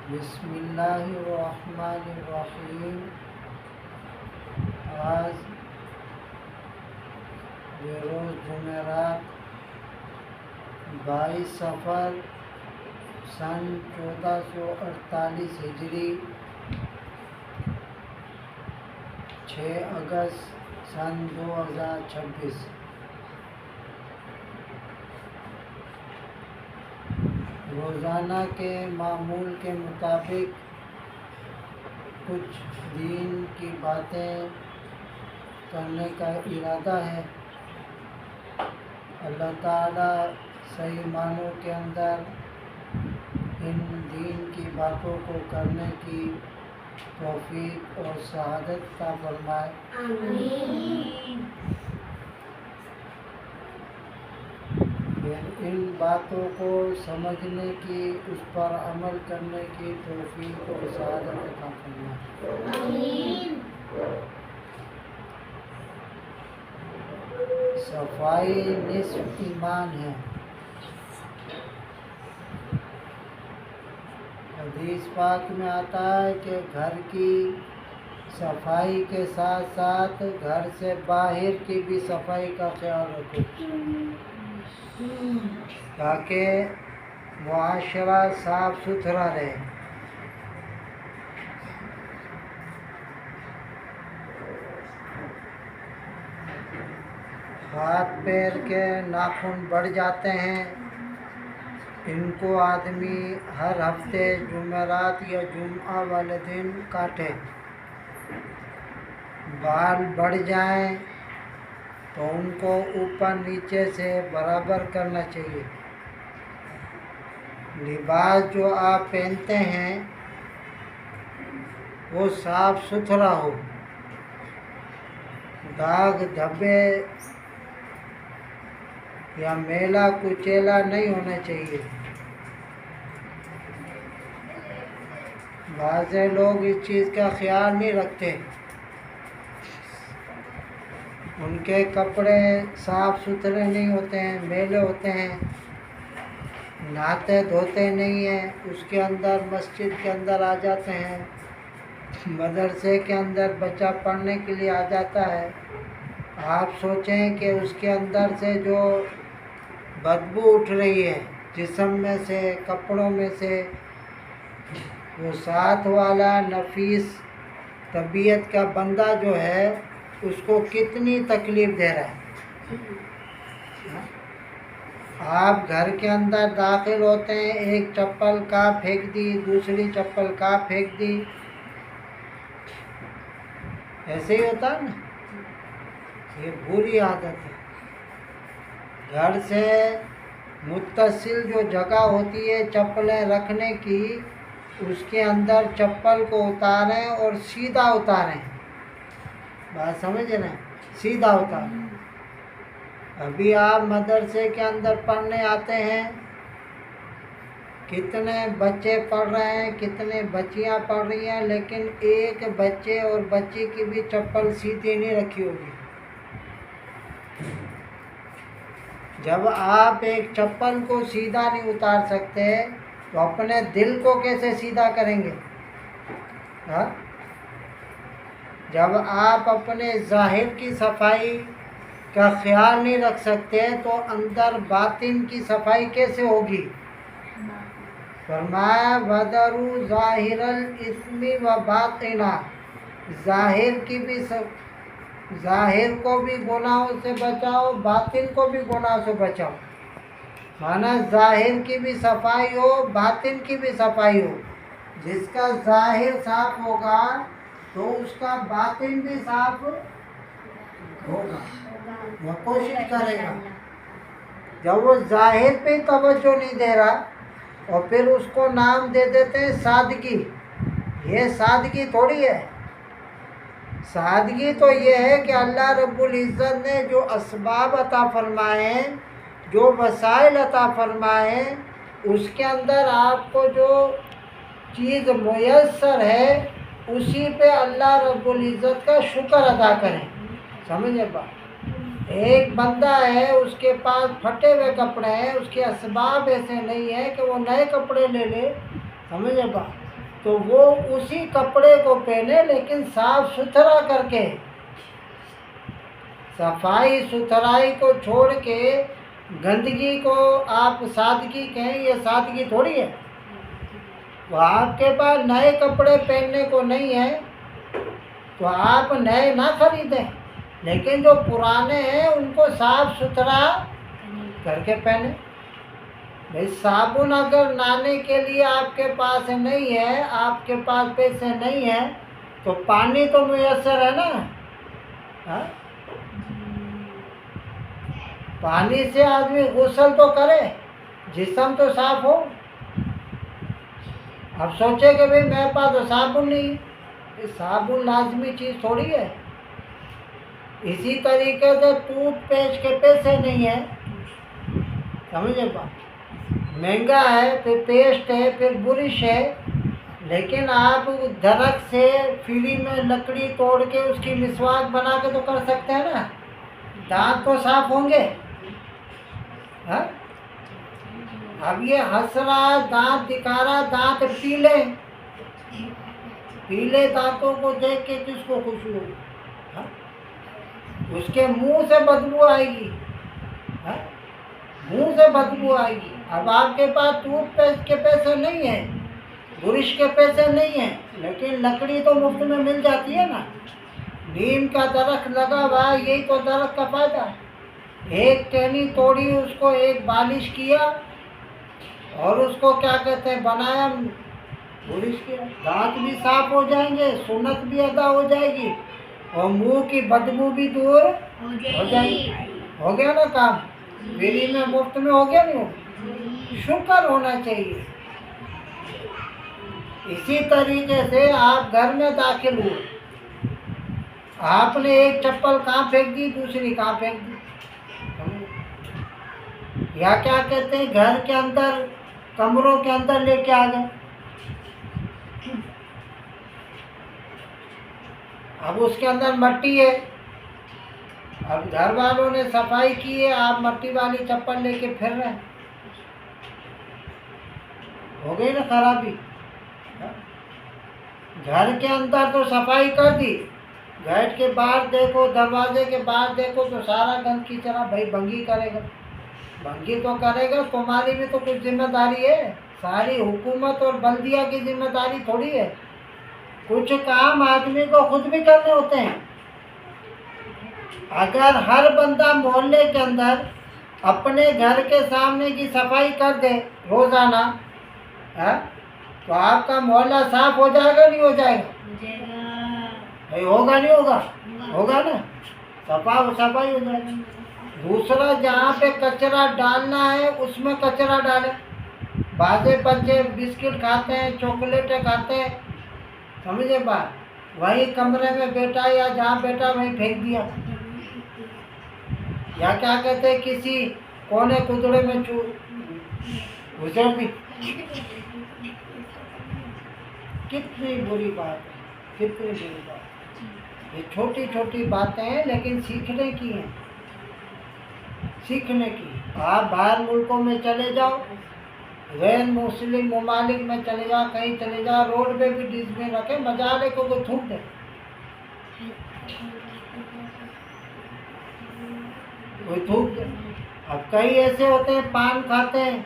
बिस्मिल्लाहिर्रहमानिर्रहीम। आज रोज़ जुमेरात 22 सफ़र सन 1448 हिजरी 6 अगस्त सन 2026। रोज़ाना के मामूल के मुताबिक कुछ दीन की बातें करने का इरादा है। अल्लाह ताला सही मानों के अंदर इन दीन की बातों को करने की तौफीक और शहादत का फरमाए। आमीन। इन बातों को समझने की, उस पर अमल करने की तौफीक और शहादत का फरमाए। आमीन। सफाई निस्फ ईमान है। हदीस पाक में आता है कि घर की सफाई के साथ साथ घर से बाहर की भी सफाई का ख्याल रखो, ताकि मुआशरा साफ सुथरा रहे। हाथ पैर के नाखून बढ़ जाते हैं, इनको आदमी हर हफ्ते जुमेरात या जुम्आ वाले दिन काटे। बाल बढ़ जाएं तो उनको ऊपर नीचे से बराबर करना चाहिए। लिबास जो आप पहनते हैं वो साफ सुथरा हो, दाग धब्बे या मेला कुचेला नहीं होना चाहिए। बाज़े लोग इस चीज़ का ख्याल नहीं रखते, उनके कपड़े साफ सुथरे नहीं होते हैं, मेले होते हैं, नहाते धोते नहीं हैं, उसके अंदर मस्जिद के अंदर आ जाते हैं, मदरसे के अंदर बच्चा पढ़ने के लिए आ जाता है। आप सोचें कि उसके अंदर से जो बदबू उठ रही है जिस्म में से, कपड़ों में से, वो साथ वाला नफीस तबीयत का बंदा जो है उसको कितनी तकलीफ़ दे रहा है। आप घर के अंदर दाखिल होते हैं, एक चप्पल का फेंक दी, दूसरी चप्पल का फेंक दी, ऐसे ही होता है ना। ये बुरी आदत है। घर से मुत्तसिल जो जगह होती है चप्पलें रखने की, उसके अंदर चप्पल को उतारें और सीधा उतारें। बात समझ रहे हैं? सीधा उतारें। अभी आप मदरसे के अंदर पढ़ने आते हैं, कितने बच्चे पढ़ रहे हैं, कितने बच्चियां पढ़ रही हैं, लेकिन एक बच्चे और बच्ची की भी चप्पल सीधी नहीं रखी होगी। जब आप एक चप्पल को सीधा नहीं उतार सकते तो अपने दिल को कैसे सीधा करेंगे? हाँ? जब आप अपने ज़ाहिर की सफाई का ख्याल नहीं रख सकते तो अंदर बातिन की सफाई कैसे होगी? फरमाया वदरू ज़ाहिरल इस्मी व बातिना, ज़ाहिर की भी ज़ाहिर को भी गुनाहों से बचाओ, बातिन को भी गुनाह से बचाओ। माना ज़ाहिर की भी सफाई हो, बातिन की भी सफाई हो। जिसका ज़ाहिर साफ होगा तो उसका बातिन भी साफ होगा, वह कोशिश करेगा। जब वो ज़ाहिर पे तवज्जो नहीं दे रहा और फिर उसको नाम दे देते हैं सादगी। ये सादगी थोड़ी है। सादगी तो ये है कि अल्लाह रब्बुल इज़्ज़त ने जो असबाब अता फरमाए हैं, जो वसाइल अता फरमाए हैं, उसके अंदर आपको जो चीज़ मुयस्सर है उसी पे अल्लाह रब्बुल इज़्ज़त का शुक्र अदा करें। समझे बात? एक बंदा है, उसके पास फटे हुए कपड़े हैं, उसके असबाब ऐसे नहीं है कि वो नए कपड़े ले ले। समझे बात? तो वो उसी कपड़े को पहने, लेकिन साफ सुथरा करके। सफाई सुथराई को छोड़ के गंदगी को आप सादगी कहें, ये सादगी थोड़ी है। तो आपके पास नए कपड़े पहनने को नहीं है तो आप नए ना खरीदें, लेकिन जो पुराने हैं उनको साफ सुथरा करके पहने। भाई साबुन अगर नहाने के लिए आपके पास नहीं है, आपके पास पैसे नहीं है, तो पानी तो मुयस्सर है ना। हाँ? पानी से आदमी गुस्ल तो करे, जिस्म तो साफ हो। अब सोचे कि भाई मेरे पास तो साबुन नहीं, साबुन लाजमी चीज़ थोड़ी है। इसी तरीके से टूथपेस्ट के पैसे नहीं है, समझे बात, महंगा है, फिर पेस्ट है, फिर बुरिश है, लेकिन आप दरख्त से फ्री में लकड़ी तोड़ के उसकी मिसवाक बना के तो कर सकते हैं ना। दांत तो साफ होंगे। हाँ? अब ये हंस रहा, दांत दिखा रहा, दांत पीले, पीले दांतों को देख के किसको खुशी होगी? हाँ? उसके मुंह से बदबू आएगी। हाँ? मुंह से बदबू आएगी। अब आपके पास टूथपेस्ट के पैसे नहीं है, ब्रश के पैसे नहीं है, लेकिन लकड़ी तो मुफ्त में मिल जाती है ना। नीम का दरख्त लगा हुआ, यही तो दरख्त का फायदा है। एक टहनी तोड़ी, उसको एक बालिश किया और उसको क्या कहते हैं बनाया, ब्रश किया, दांत भी साफ हो जाएंगे, सुन्नत भी अदा हो जाएगी और मुंह की बदबू भी दूर हो जाएगी। हो गया ना काम, फ्री में मुफ्त में हो गया नहीं। शुक्र होना चाहिए। इसी तरीके से आप घर में दाखिल हुए, आपने एक चप्पल कहाँ फेंक दी, दूसरी कहाँ फेंक दी, या क्या कहते हैं घर के अंदर कमरों के अंदर लेके आ गए। अब उसके अंदर मट्टी है, अब घर वालों ने सफाई की है, आप मट्टी वाली चप्पल लेके फिर रहे हैं, हो गई ना खराबी। घर के अंदर तो सफाई कर दी, गेट के बाहर देखो, दरवाजे के बाहर देखो तो सारा गंद की तरह। भाई भंगी करेगा, भंगी तो करेगा, तुम्हारी भी तो कुछ जिम्मेदारी है। सारी हुकूमत और बल्दिया की जिम्मेदारी थोड़ी है, कुछ काम आदमी को खुद भी करने होते हैं। अगर हर बंदा मोहल्ले के अंदर अपने घर के सामने की सफाई कर दे रोजाना, है तो आपका मोहल्ला साफ हो जाएगा नहीं हो जाएगा? भाई होगा नहीं होगा? होगा ना, सफाई हो जाएगी। दूसरा, जहाँ पे कचरा डालना है उसमें कचरा डाले। बाजे बच्चे बिस्किट खाते हैं, चॉकलेटें खाते हैं, समझे बात, वही कमरे में बैठा या जहाँ बैठा वहीं फेंक दिया, या क्या कहते हैं किसी कोने कुदड़े में गुजर दी। कितनी बुरी बात है, कितनी बुरी बात है। ये छोटी छोटी बातें हैं, लेकिन सीखने की हैं, सीखने की। आप बाहर मुल्कों में चले जाओ, गैर मुस्लिम ममालिक में चले जाओ, कहीं चले जाओ, रोड पे भी डस्टबिन रखे, मजाले को कोई थूक दे, कोई थूक दे। अब कई ऐसे होते हैं पान खाते हैं,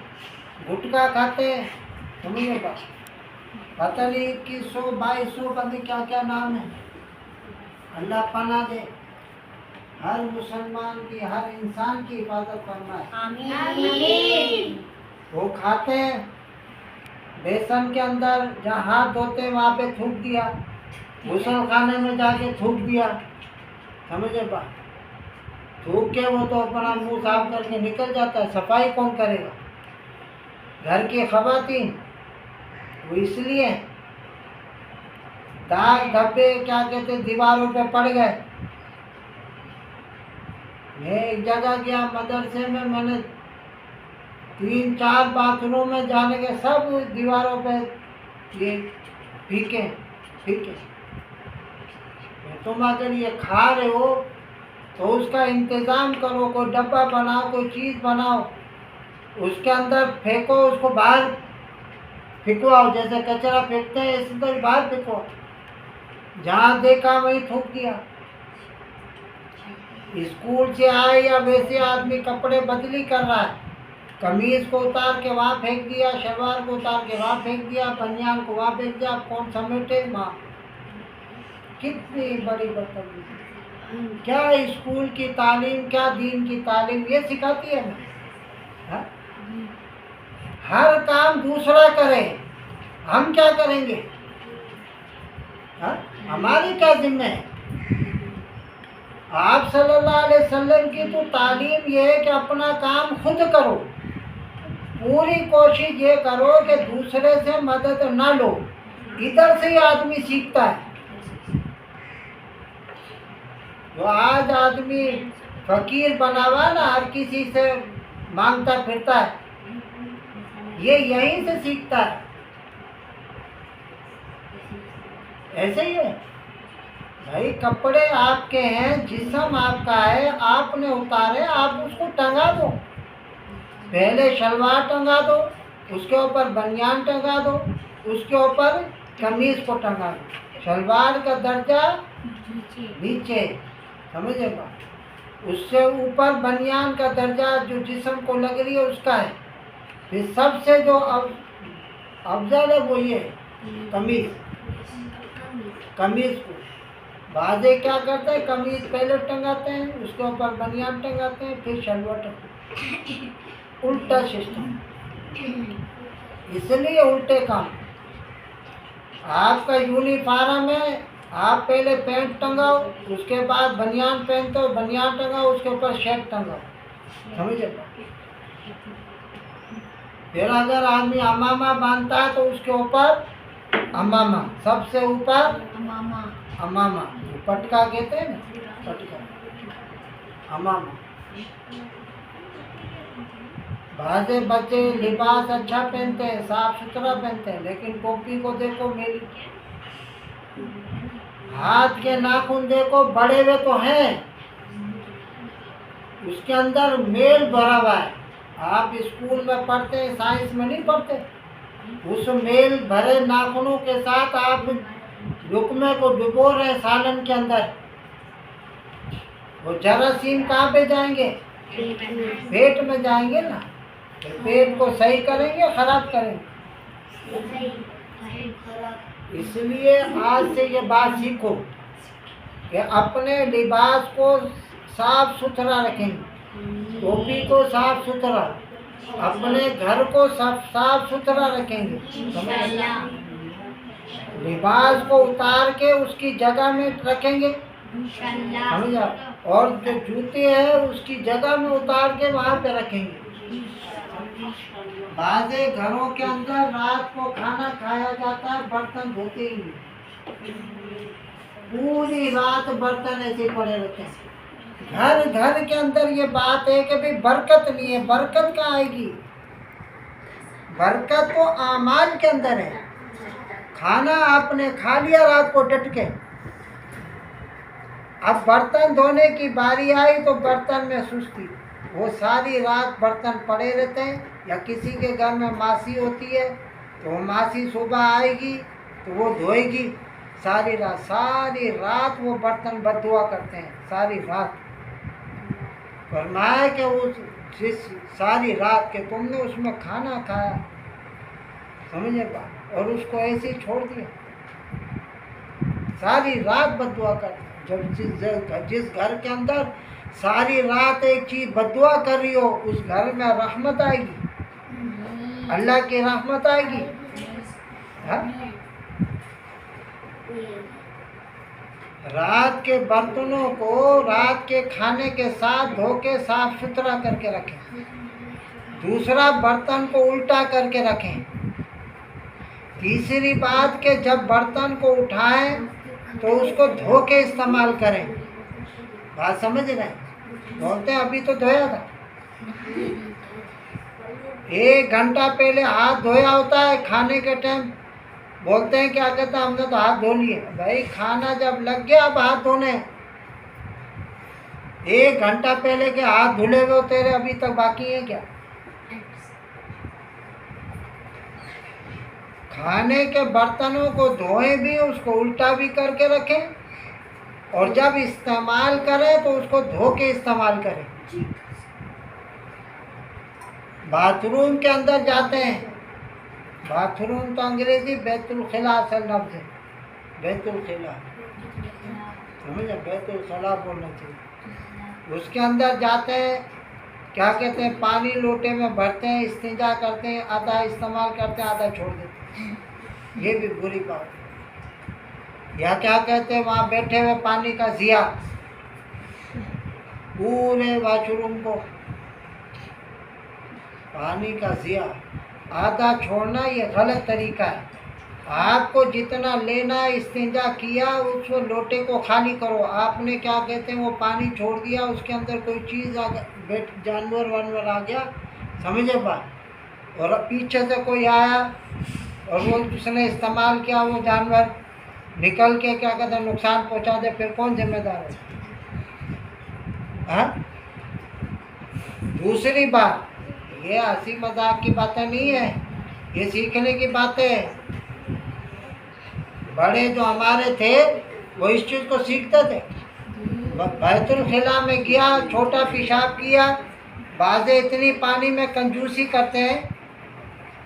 गुटखा खाते हैं, समझिए बात, पता नहीं 2100-2200 पता क्या क्या नाम है, अल्लाह पनाह दे। हर मुसलमान की, हर इंसान की हिफाजत फरमाए, आमीन। वो खाते हैं, बेसन के अंदर जहाँ हाथ धोते हैं वहाँ पे थूक दिया, गुसल खाने में जाके थूक दिया, समझे बात, थूक के वो तो अपना मुंह साफ करके निकल जाता है। सफाई कौन करेगा? घर की खवातीन। वो इसलिए दाग धब्बे क्या कहते दीवारों पे पड़ गए। मैं एक जगह गया मदरसे में, मैंने 3-4 बाथरूम में जाने के सब दीवारों पे ये फीके फीके। तुम अगर ये खा रहे हो तो उसका इंतज़ाम करो, कोई डब्बा बनाओ, कोई चीज़ बनाओ, उसके अंदर फेंको, उसको बाहर फिकवाओ, जैसे कचरा फेंकते हैं इसी तरह बाहर फिकवाओ, जहाँ देखा वहीं थूक दिया। स्कूल से आए या वैसे आदमी कपड़े बदली कर रहा है, कमीज को उतार के वहाँ फेंक दिया, शलवार को उतार के वहाँ फेंक दिया, बनियान को वहाँ फेंक दिया, कौन समेटे माँ। कितनी बड़ी बदतमीजी। क्या स्कूल की तालीम, क्या दीन की तालीम ये सिखाती है हमें? हर काम दूसरा करे, हम क्या करेंगे? हमारी क्या जिम्मे है? आप सल्लल्लाहु अलैहि वसल्लम की तो तालीम ये है कि अपना काम खुद करो, पूरी कोशिश ये करो कि दूसरे से मदद ना लो। इधर से ही आदमी सीखता है। जो आज आदमी फकीर बना हुआ ना, हर किसी से मांगता फिरता है, ये यहीं से सीखता है। ऐसे ही है भाई, कपड़े आपके हैं, जिस्म आपका है, आपने उतारे, आप उसको टंगा दो। पहले शलवार टंगा दो, उसके ऊपर बनियान टंगा दो, उसके ऊपर कमीज को टंगा दो। शलवार का दर्जा नीचे, समझे बात? उससे ऊपर बनियान का दर्जा जो जिस्म को लग रही है उसका है। फिर सबसे जो अफजल है वो ये कमीज। कमीज को बाजे क्या करते हैं, कमीज पहले टंगाते हैं, उसके ऊपर बनियान टंगाते हैं, फिर शलवार टंगाते हैं। उल्टा सिस्टम, इसलिए उल्टे काम। आपका यूनिफॉर्म है, आप पहले पैंट टंगाओ, उसके बाद बनियान पहनते हो, बनियान टंगाओ, उसके ऊपर शर्ट टंगाओ, समझे? फिर अगर आदमी अमामा बांधता है तो उसके ऊपर अमामा, सबसे ऊपर अमामा, पटका कहते हैं ना, पटका, अमामा। बाजे बच्चे लिबास अच्छा पहनते हैं, साफ सुथरा पहनते हैं, लेकिन टोपी को देखो मेरी, हाथ के नाखून देखो बड़े हुए तो हैं, उसके अंदर मेल भरा हुआ है। आप स्कूल में पढ़ते हैं, साइंस में नहीं पढ़ते। उस मेल भरे नाखूनों के साथ आप लुकमे को डुबो रहे सालन के अंदर, वो जरासीम कहाँ पे जाएंगे? पेट में जाएंगे ना। तो पेट को सही करेंगे, खराब करेंगे? इसलिए आज से ये बात सीखो कि अपने लिबास को साफ सुथरा रखेंगे, टोपी को साफ सुथरा, अपने घर को साफ सुथरा रखेंगे, लिबास को उतार के उसकी जगह में रखेंगे, समझा? और जो जूते हैं उसकी जगह में उतार के वहाँ पे रखेंगे। बाज़े घरों के अंदर रात को खाना खाया जाता है, बर्तन धोते ही नहीं, पूरी रात बर्तन ऐसे पड़े रहते हैं। घर घर के अंदर ये बात है कि भाई बरकत नहीं है। बरकत कहाँ आएगी? बरकत तो आमाल के अंदर है। खाना आपने खा लिया रात को डट के, अब बर्तन धोने की बारी आई तो बर्तन में सुस्ती, वो सारी रात बर्तन पड़े रहते हैं। या किसी के घर में मासी होती है तो मासी सुबह आएगी तो वो धोएगी सारी रात वो बर्तन बददुआ करते हैं सारी रात। फरमाया कि उस जिस सारी रात के तुमने उसमें खाना खाया, समझे बात, और उसको ऐसे ही छोड़ दिया, सारी रात बददुआ करते। जब जिस घर के अंदर सारी रात एक चीज बददुआ कर रही हो, उस घर में रहमत आएगी, अल्लाह की रहमत आएगी। रात के बर्तनों को रात के खाने के साथ धो के साफ सुथरा करके रखें। दूसरा, बर्तन को उल्टा करके रखें। तीसरी बात के जब बर्तन को उठाएं तो उसको धो के इस्तेमाल करें। बात समझ रहे? बोलते हैं अभी तो धोया था, 1 घंटा पहले हाथ धोया होता है खाने के टाइम। बोलते हैं क्या कहता है, हमने तो हाथ धो लिए। भाई खाना जब लग गया अब हाथ धोने, 1 घंटा पहले के हाथ धुले हुए तेरे अभी तक बाकी है क्या? खाने के बर्तनों को धोएं भी, उसको उल्टा भी करके रखें, और जब इस्तेमाल करें तो उसको धो के इस्तेमाल करें। बाथरूम के अंदर जाते हैं, बाथरूम तो अंग्रेजी बैतुल खिला असल लफ्ज़ है, बैतुल खिला, समझे, बैतुल खिला बोलना चाहिए। उसके अंदर जाते हैं, क्या कहते हैं, पानी लोटे में भरते हैं, इस्तिंजा करते हैं, आधा इस्तेमाल करते हैं, आधा छोड़ देते हैं, ये भी बुरी बात है। या क्या कहते हैं, वहाँ बैठे हुए पानी का ज़िया, पूरे वॉशरूम को पानी का ज़िया, आधा छोड़ना, ये गलत तरीका है। आपको जितना लेना है, इस्तिंजा किया, उस लोटे को खाली करो। आपने क्या कहते हैं वो पानी छोड़ दिया, उसके अंदर कोई चीज़ आ गया, जानवर वानवर आ गया, समझे बात, और पीछे से कोई आया और वो उसने इस्तेमाल किया, वो जानवर निकल के क्या कहते हैं नुकसान पहुंचा दे, फिर कौन जिम्मेदार है? हाँ? दूसरी बात, ये हंसी मजाक की बातें नहीं है, ये सीखने की बातें है। बड़े जो हमारे थे वो इस चीज़ को सीखते थे। बैतुल खिला में गया, छोटा पेशाब किया, बाज़े इतनी पानी में कंजूसी करते हैं,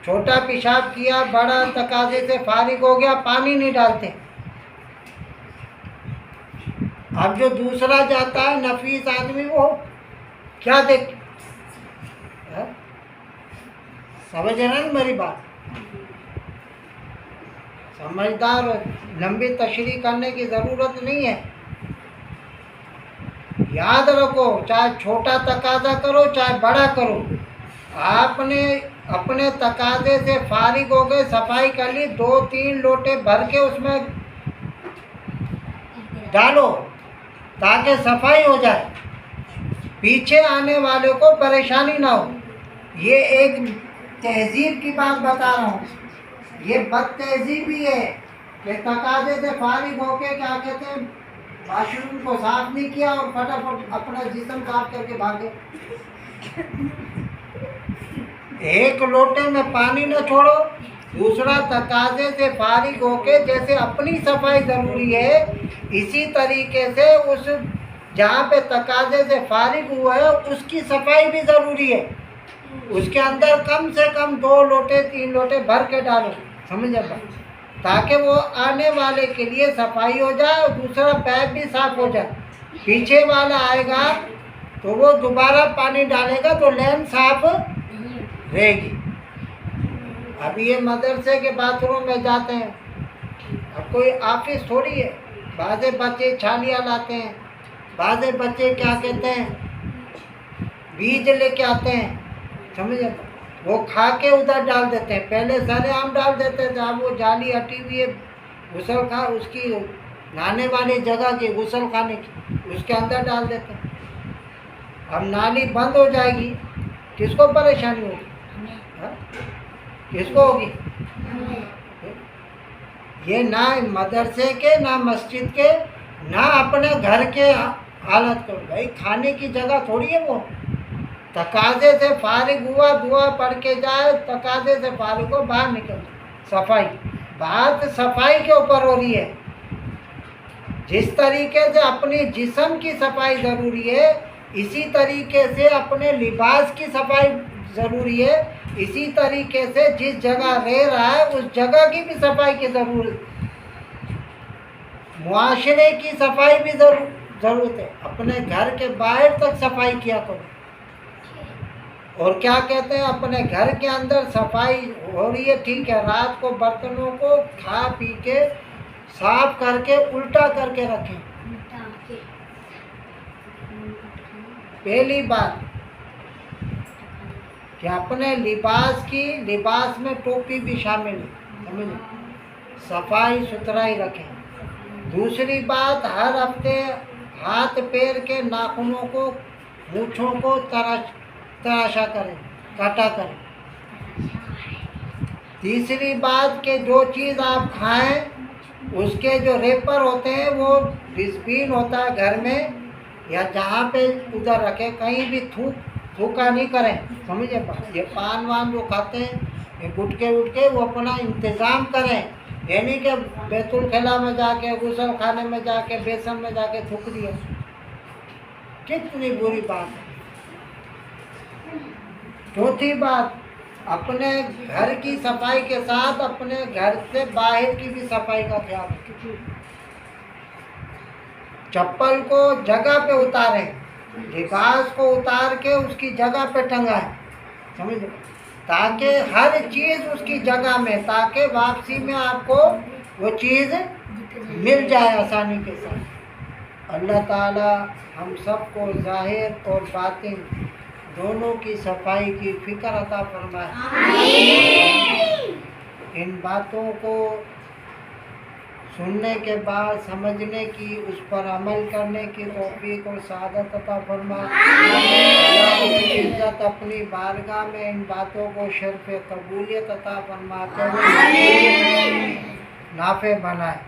छोटा पेशाब किया, बड़ा तकाजे से फारिग हो गया, पानी नहीं डालते। अब जो दूसरा जाता है नफीस आदमी, वो क्या देख, समझ रहे हैं मेरी बात? समझदार, लंबी तशरीह करने की ज़रूरत नहीं है। याद रखो, चाहे छोटा तकाजा करो चाहे बड़ा करो, आपने अपने तकाजे से फारिग हो गए, सफाई कर ली, 2-3 लोटे भर के उसमें डालो ताकि सफाई हो जाए, पीछे आने वाले को परेशानी ना हो। ये एक तहजीब की बात बता रहा हूँ, ये बद तहजीबी है कि तकाजे से फारिग होके क्या कहते हैं वाशरूम को साफ नहीं किया और फटाफट अपना जिस्म साफ करके भागे। एक लोटे में पानी न छोड़ो, दूसरा तकाजे से फारिग होके जैसे अपनी सफाई ज़रूरी है, इसी तरीके से उस जहाँ पे तकाजे से फारिग हुआ है उसकी सफाई भी ज़रूरी है। उसके अंदर कम से कम 2 लोटे 3 लोटे भर के डालो, समझ आ, ताकि वो आने वाले के लिए सफाई हो जाए और दूसरा पैप भी साफ हो जाए। पीछे वाला आएगा तो वो दोबारा पानी डालेगा तो लेन साफ रहेगी। अब ये मदरसे के बाथरूम में जाते हैं, अब कोई ऑफिस थोड़ी है, बाज़े बच्चे छालियाँ लाते हैं, बाज़े बच्चे क्या कहते हैं बीज लेके आते हैं, समझे, वो खा के उधर डाल देते हैं। पहले सरेआम डाल देते थे, अब वो जाली हटी हुई है गुसल खा उसकी नहाने वाली जगह की, गुसल खाने की, उसके अंदर डाल देते हैं। अब नाली बंद हो जाएगी, किसको परेशानी होगी? किसको होगी? ये ना मदरसे के, ना मस्जिद के, ना अपने घर के हालत को। भाई खाने की जगह थोड़ी है वो। तकाजे से फारिग हुआ, दुआ पढ़ के जाए, तकाजे से फारिग हो, बाहर निकल। सफाई, बात सफाई के ऊपर हो रही है। जिस तरीके से अपने जिस्म की सफाई ज़रूरी है, इसी तरीके से अपने लिबास की सफाई ज़रूरी है। इसी तरीके से जिस जगह रह रहा है उस जगह की भी सफाई की ज़रूरत, मुआशरे की सफाई भी ज़रूरत है। अपने घर के बाहर तक सफाई किया करो। और क्या कहते हैं, अपने घर के अंदर सफाई हो रही है, ठीक है, रात को बर्तनों को खा पी के साफ करके उल्टा करके रखें। पहली बात कि अपने लिबास में टोपी भी शामिल है, समझे, सफाई सुथराई रखें। दूसरी बात, हर हफ्ते हाथ पैर के नाखूनों को, मूँछों को तराशा करें, काटा करें। तीसरी बात कि जो चीज़ आप खाएं उसके जो रेपर होते हैं वो डिस्टबिन होता है घर में या जहाँ पे उधर रखें, कहीं भी थूका नहीं करें, समझे। ये पान वान जो खाते हैं ये गुटके उठके वो अपना इंतज़ाम करें, ये नहीं कि बैतुल खला में जाके गुसल खाने में जाके बेसन में जाके थूक दिया। कितनी बुरी बात है। चौथी बात, अपने घर की सफाई के साथ अपने घर से बाहर की भी सफाई का ख्याल रखें। चप्पल को जगह पे उतारें, लिबास को उतार के उसकी जगह पे टंगाएं, समझ लो, ताकि हर चीज़ उसकी जगह में, ताकि वापसी में आपको वो चीज़ मिल जाए आसानी के साथ। अल्लाह ताला हम सबको ज़ाहिर और बातिन दोनों की सफाई की फिक्र अता फरमाए। इन बातों को सुनने के बाद समझने की, उस पर अमल करने की तौफीक और सआदत अता फरमाए। अल्लाह की इज्जत अपनी बारगाह में इन बातों को शर्फ कबूलियत अता फरमाते हुए नाफे बनाए।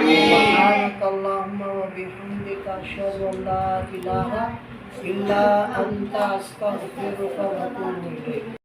सुब्हानकल्लाहुम्मा व बिहम्दिका अशहदु अल्ला इलाहा इल्ला अंता अस्तगफिरुका व अतूबु इलैक।